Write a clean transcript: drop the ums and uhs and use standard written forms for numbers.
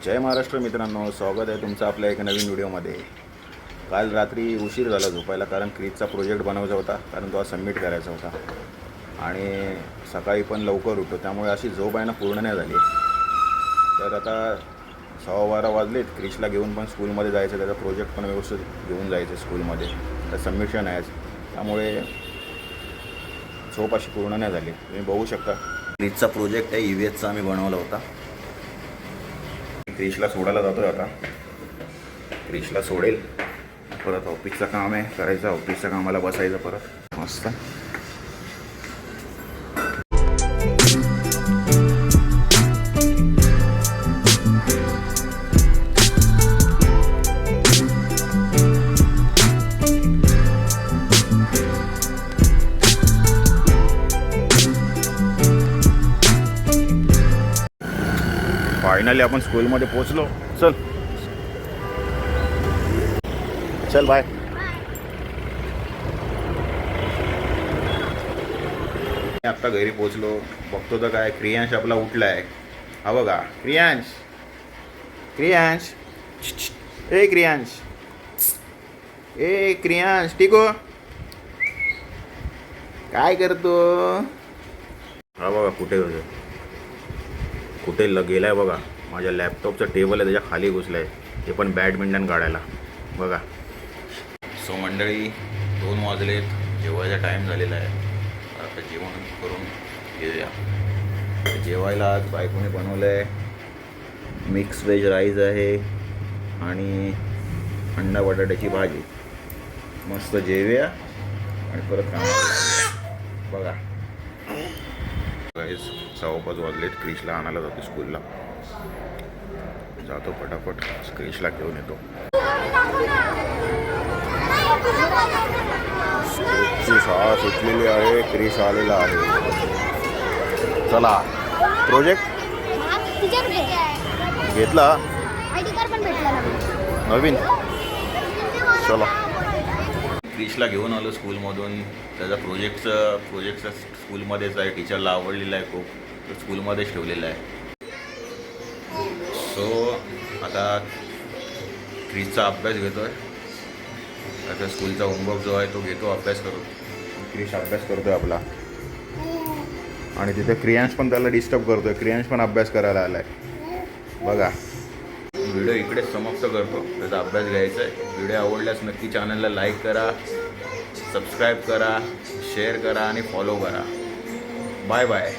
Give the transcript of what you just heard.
जय महाराष्ट्र मित्रांनो, स्वागत आहे तुमचं आपल्या एका नवीन व्हिडिओमध्ये। काल रात्री उशीर झाला झोपायला, कारण क्रीजचा प्रोजेक्ट बनवायचा होता, कारण तो आज सबमिट करायचा होता आणि सकाळी पण लवकर उठतो, त्यामुळे अशी झोप आहे ना पूर्ण नाही झाली। तर आता 12:15 वाजलेत, क्रीजला घेऊन पण स्कूलमध्ये जायचं, त्याचा प्रोजेक्ट पण व्यवस्थित घेऊन जायचं स्कूलमध्ये, तर सबमिशन आहे, त्यामुळे झोप अशी पूर्ण नाही झाली। तुम्ही बघू शकता क्रीजचा प्रोजेक्ट आहे, EVSचा आम्ही बनवला होता। क्रिशला सोडायला जातोय आता, क्रिशला सोडेल, परत ऑफिसचं काम आहे करायचं, ऑफिसच्या कामाला बसायचं परत मस्त। फायनली आपण स्कूलमध्ये पोहोचलो। चल चल बाय। आत्ता घरी पोहोचलो, बघतो तर काय क्रियांश आपला उठलाय। हा बघा क्रियांश, क्रियांश, ए क्रियांश, ए क्रियांश, ठीक हो, काय करतो? हा बघा कुठे होतो, कुठे गेलाय बघा, माझ्या लॅपटॉपचं टेबल आहे त्याच्या खाली घुसलं आहे, ते पण बॅडमिंटन काढायला बघा। सो मंडळी 2 वाजलेत, जेवायचा टाईम झालेला आहे, आता जेवण करून घेऊया। जेवायला आज बायकोने बनवलं आहे मिक्स व्हेज राईस आहे आणि अंडा बटाट्याची भाजी, मस्त जेवूया आणि परत कामाला बघा। गाईस 5:15 वाजलेत, क्रिशला आणायला जातो स्कूलला, जातो फटाफट क्रिशला घेऊन येतो। स्कूलची शाळा सुटलेली आहे, क्रिश आलेला आहे। चला प्रोजेक्ट घेतला नवीन, चला। क्रिशला घेऊन आलो स्कूलमधून, त्याचा प्रोजेक्टचं स्कूलमध्येच आहे, टीचरला आवडलेला आहे खूप, तो स्कूलमध्येच ठेवलेला आहे। सो आता क्रिशचा अभ्यास घेतो आहे, त्याचा स्कूलचा होमवर्क जो आहे तो घेतो, अभ्यास करतो, क्रिश अभ्यास करतो आहे आपला, आणि तिथे क्रियांश पण त्याला डिस्टर्ब करतो आहे, क्रियांश पण अभ्यास करायला आला आहे बघा। व्हिडिओ इकडेच समाप्त करतो, त्याचा अभ्यास घ्यायचा आहे। व्हिडिओ आवडल्यास नक्की चॅनलला लाईक करा, सबस्क्राईब करा, शेअर करा आणि फॉलो करा। Bye bye.